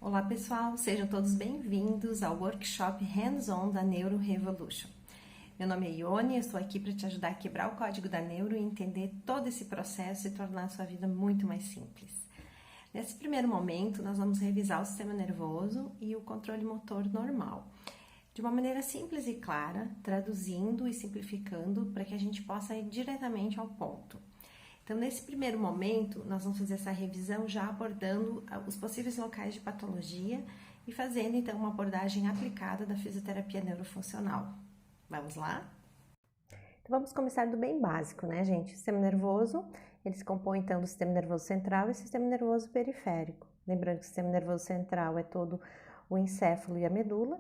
Olá pessoal, sejam todos bem-vindos ao workshop Hands-on da Neuro Revolution. Meu nome é Ione, eu estou aqui para te ajudar a quebrar o código da neuro e entender todo esse processo e tornar a sua vida muito mais simples. Nesse primeiro momento, nós vamos revisar o sistema nervoso e o controle motor normal, de uma maneira simples e clara, traduzindo e simplificando para que a gente possa ir diretamente ao ponto. Então, nesse primeiro momento, nós vamos fazer essa revisão já abordando os possíveis locais de patologia e fazendo, então, uma abordagem aplicada da fisioterapia neurofuncional. Vamos lá? Então, vamos começar do bem básico, né, gente? O sistema nervoso, ele se compõe, então, do sistema nervoso central e do sistema nervoso periférico. Lembrando que o sistema nervoso central é todo o encéfalo e a medula.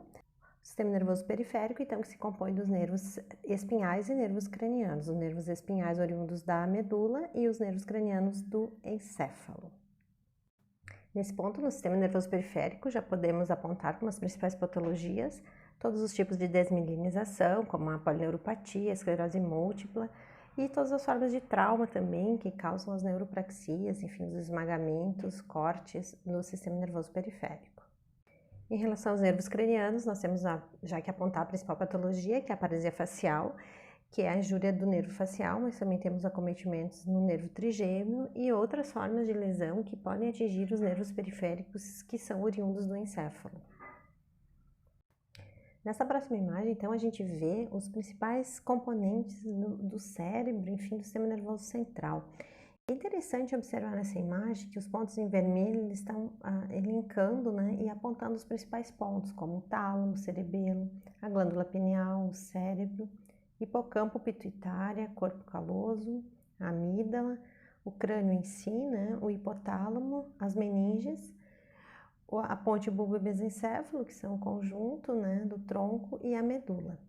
O sistema nervoso periférico, então, que se compõe dos nervos espinhais e nervos cranianos. Os nervos espinhais oriundos da medula e os nervos cranianos do encéfalo. Nesse ponto, no sistema nervoso periférico, já podemos apontar como as principais patologias todos os tipos de desmielinização, como a polineuropatia, a esclerose múltipla e todas as formas de trauma também que causam as neuropraxias, enfim, os esmagamentos, cortes no sistema nervoso periférico. Em relação aos nervos cranianos, nós temos já que apontar a principal patologia, que é a paresia facial, que é a injúria do nervo facial, mas também temos acometimentos no nervo trigêmeo e outras formas de lesão que podem atingir os nervos periféricos que são oriundos do encéfalo. Nessa próxima imagem, então, a gente vê os principais componentes do cérebro, enfim, do sistema nervoso central. É interessante observar nessa imagem que os pontos em vermelho eles estão elencando, né, e apontando os principais pontos, como o tálamo, o cerebelo, a glândula pineal, o cérebro, hipocampo, pituitária, corpo caloso, a amígdala, o crânio em si, né, o hipotálamo, as meninges, a ponte bulbo-mesencéfalo, que são o conjunto, né, do tronco, e a medula.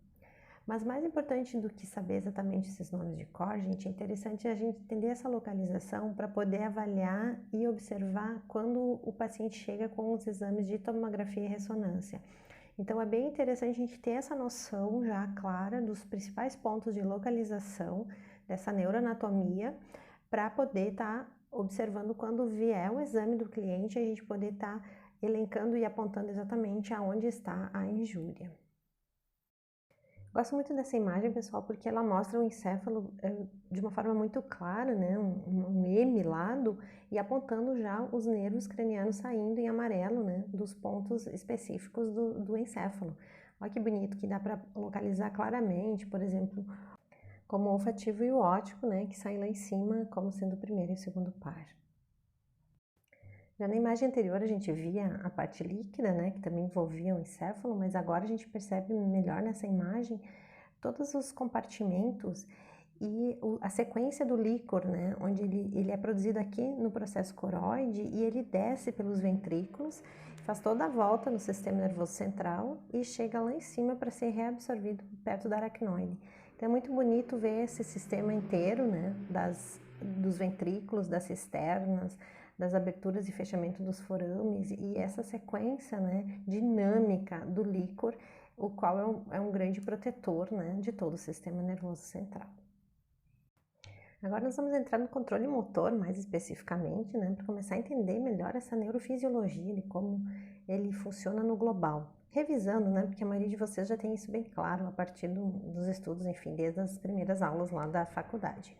Mas mais importante do que saber exatamente esses nomes de cor, gente, é interessante a gente entender essa localização para poder avaliar e observar quando o paciente chega com os exames de tomografia e ressonância. Então, é bem interessante a gente ter essa noção já clara dos principais pontos de localização dessa neuroanatomia para poder estar observando quando vier o exame do cliente, a gente poder estar elencando e apontando exatamente aonde está a injúria. Gosto muito dessa imagem, pessoal, porque ela mostra o encéfalo de uma forma muito clara, né? Um M lado e apontando já os nervos cranianos saindo em amarelo, né? Dos pontos específicos do encéfalo. Olha que bonito que dá para localizar claramente, por exemplo, como o olfativo e o óptico, né? Que saem lá em cima como sendo o primeiro e o segundo par. Já na imagem anterior a gente via a parte líquida, né, que também envolvia o encéfalo, mas agora a gente percebe melhor nessa imagem todos os compartimentos e a sequência do líquor, né, onde ele é produzido aqui no processo coroide e ele desce pelos ventrículos, faz toda a volta no sistema nervoso central e chega lá em cima para ser reabsorvido perto da aracnoide. Então é muito bonito ver esse sistema inteiro, né, dos ventrículos, das cisternas, das aberturas e fechamento dos forames e essa sequência, né, dinâmica do líquor, o qual é um grande protetor, né, de todo o sistema nervoso central. Agora nós vamos entrar no controle motor mais especificamente, né, para começar a entender melhor essa neurofisiologia e como ele funciona no global. Revisando, né, porque a maioria de vocês já tem isso bem claro a partir dos estudos, enfim, desde as primeiras aulas lá da faculdade.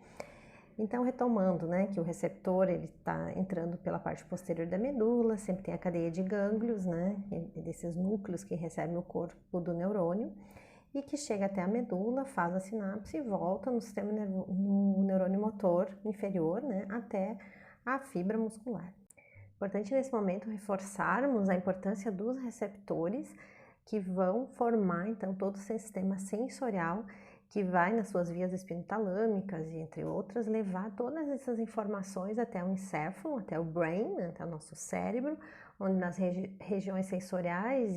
Então, retomando, né, que o receptor ele está entrando pela parte posterior da medula, sempre tem a cadeia de gânglios, né, desses núcleos que recebem o corpo do neurônio, e que chega até a medula, faz a sinapse e volta no sistema no neurônio motor inferior, né, até a fibra muscular. Importante nesse momento reforçarmos a importância dos receptores que vão formar, então, todo o sistema sensorial que vai nas suas vias espinotalâmicas e, entre outras, levar todas essas informações até o encéfalo, até o brain, até o nosso cérebro, onde nas regiões sensoriais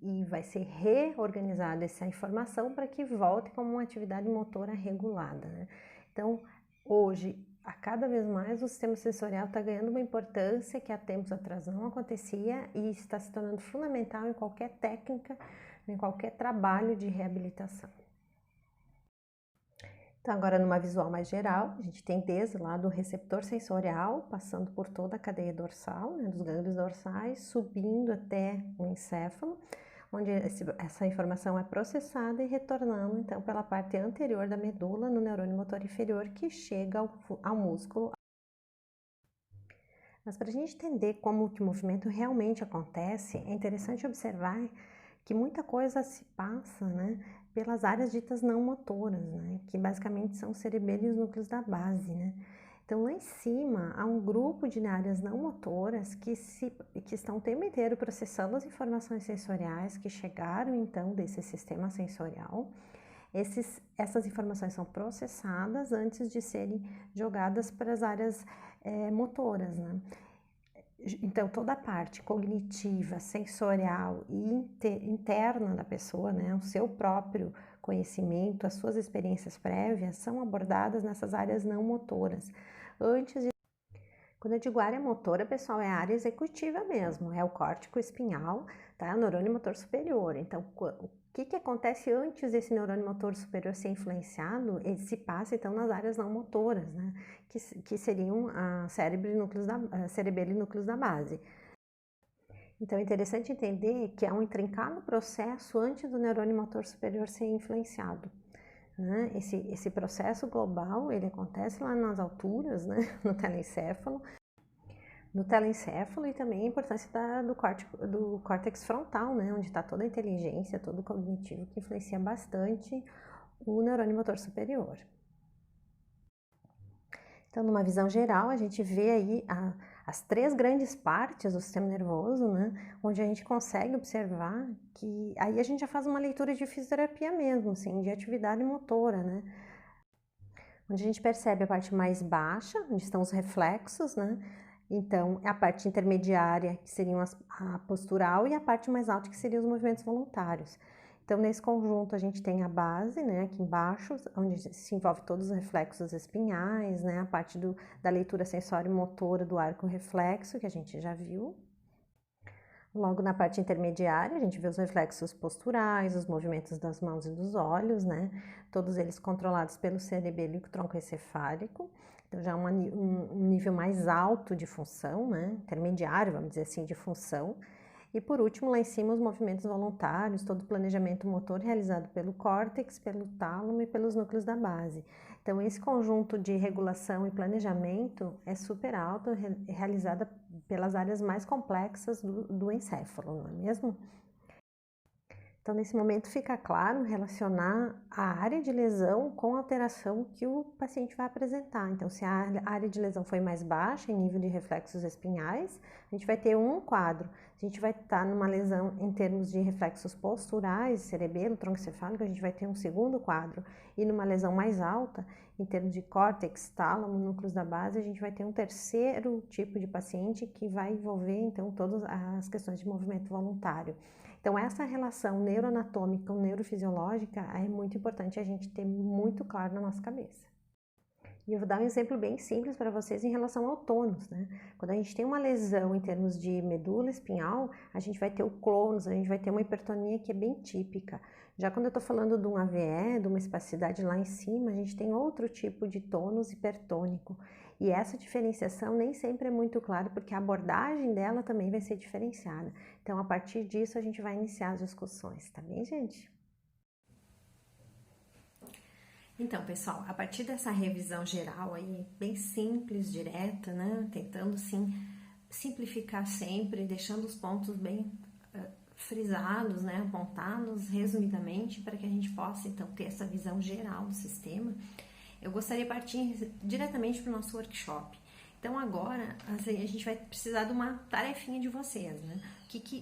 e vai ser reorganizada essa informação para que volte como uma atividade motora regulada, né? Então, hoje, a cada vez mais o sistema sensorial está ganhando uma importância que há tempos atrás não acontecia e está se tornando fundamental em qualquer técnica, em qualquer trabalho de reabilitação. Então, agora numa visual mais geral, a gente tem desde lá do receptor sensorial, passando por toda a cadeia dorsal, né, dos gânglios dorsais, subindo até o encéfalo, onde essa informação é processada e retornando, então, pela parte anterior da medula, no neurônio motor inferior, que chega ao músculo. Mas para a gente entender como que o movimento realmente acontece, é interessante observar que muita coisa se passa, né, pelas áreas ditas não motoras, né, que basicamente são o cerebelo e os núcleos da base, né. Então, lá em cima, há um grupo de áreas não motoras que estão o tempo inteiro processando as informações sensoriais que chegaram, então, desse sistema sensorial. Essas informações são processadas antes de serem jogadas para as áreas motoras, né? Então, toda a parte cognitiva, sensorial e interna da pessoa, né, o seu próprio conhecimento, as suas experiências prévias são abordadas nessas áreas não motoras. Quando eu digo área motora, pessoal, é a área executiva mesmo, é o córtico espinhal, tá? O neurônio motor superior. Então, o que acontece antes desse neurônio motor superior ser influenciado? Ele se passa, então, nas áreas não motoras, né? Que seriam cerebelo e núcleos da base. Então, é interessante entender que há um intrincado processo antes do neurônio motor superior ser influenciado. Né? Esse processo global, ele acontece lá nas alturas, né? No telencéfalo e também a importância do córtex frontal, né? Onde está toda a inteligência, todo o cognitivo, que influencia bastante o neurônio motor superior. Então, numa visão geral, a gente vê aí as três grandes partes do sistema nervoso, né? Onde a gente consegue observar que aí a gente já faz uma leitura de fisioterapia mesmo, assim, de atividade motora, né? Onde a gente percebe a parte mais baixa, onde estão os reflexos, né? Então, a parte intermediária, que seriam a postural, e a parte mais alta, que seriam os movimentos voluntários. Então, nesse conjunto, a gente tem a base, né, aqui embaixo, onde se envolve todos os reflexos espinhais, né, a parte da leitura sensório-motora do arco reflexo, que a gente já viu. Logo na parte intermediária, a gente vê os reflexos posturais, os movimentos das mãos e dos olhos, né, todos eles controlados pelo cerebelo e o tronco encefálico. Então, já é um nível mais alto de função, né, intermediário, vamos dizer assim, de função. E por último, lá em cima, os movimentos voluntários, todo o planejamento motor realizado pelo córtex, pelo tálamo e pelos núcleos da base. Então, esse conjunto de regulação e planejamento é super alto, realizada pelas áreas mais complexas do encéfalo, não é mesmo? Então, nesse momento fica claro relacionar a área de lesão com a alteração que o paciente vai apresentar. Então, se a área de lesão foi mais baixa, em nível de reflexos espinhais, a gente vai ter um quadro. Se a gente vai estar numa lesão em termos de reflexos posturais, cerebelo, tronco encefálico, a gente vai ter um segundo quadro. E numa lesão mais alta, em termos de córtex, tálamo, núcleos da base, a gente vai ter um terceiro tipo de paciente que vai envolver, então, todas as questões de movimento voluntário. Então, essa relação neuroanatômica ou neurofisiológica é muito importante a gente ter muito claro na nossa cabeça. E eu vou dar um exemplo bem simples para vocês em relação ao tônus, né? Quando a gente tem uma lesão em termos de medula espinhal, a gente vai ter o clônus, a gente vai ter uma hipertonia que é bem típica. Já quando eu estou falando de um AVE, de uma espasticidade lá em cima, a gente tem outro tipo de tônus hipertônico. E essa diferenciação nem sempre é muito clara, porque a abordagem dela também vai ser diferenciada. Então, a partir disso, a gente vai iniciar as discussões, tá bem, gente? Então, pessoal, a partir dessa revisão geral aí, bem simples, direta, né? Tentando, sim, simplificar sempre, deixando os pontos bem frisados, né? Apontados resumidamente, para que a gente possa, então, ter essa visão geral do sistema. Eu gostaria de partir diretamente para o nosso workshop. Então, agora, assim, a gente vai precisar de uma tarefinha de vocês, né?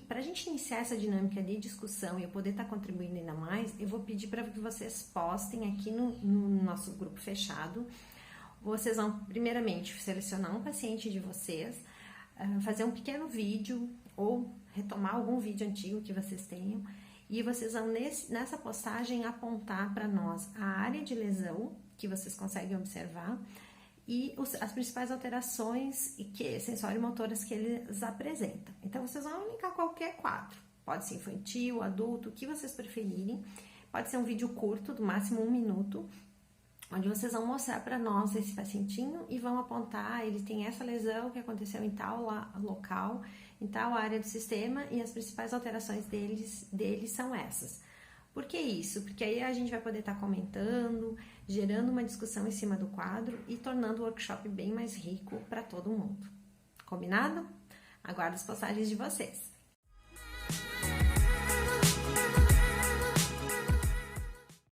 Para a gente iniciar essa dinâmica de discussão e eu poder estar contribuindo ainda mais, eu vou pedir para que vocês postem aqui no nosso grupo fechado. Vocês vão, primeiramente, selecionar um paciente de vocês, fazer um pequeno vídeo ou retomar algum vídeo antigo que vocês tenham, e vocês vão, nessa postagem, apontar para nós a área de lesão que vocês conseguem observar e as principais alterações sensório-motoras que eles apresentam. Então, vocês vão linkar qualquer quadro, pode ser infantil, adulto, o que vocês preferirem, pode ser um vídeo curto, do máximo 1 minuto, onde vocês vão mostrar para nós esse pacientinho e vão apontar, ele tem essa lesão que aconteceu em tal local, em tal área do sistema, e as principais alterações deles são essas. Por que isso? Porque aí a gente vai poder estar comentando, gerando uma discussão em cima do quadro e tornando o workshop bem mais rico para todo mundo. Combinado? Aguardo as postagens de vocês.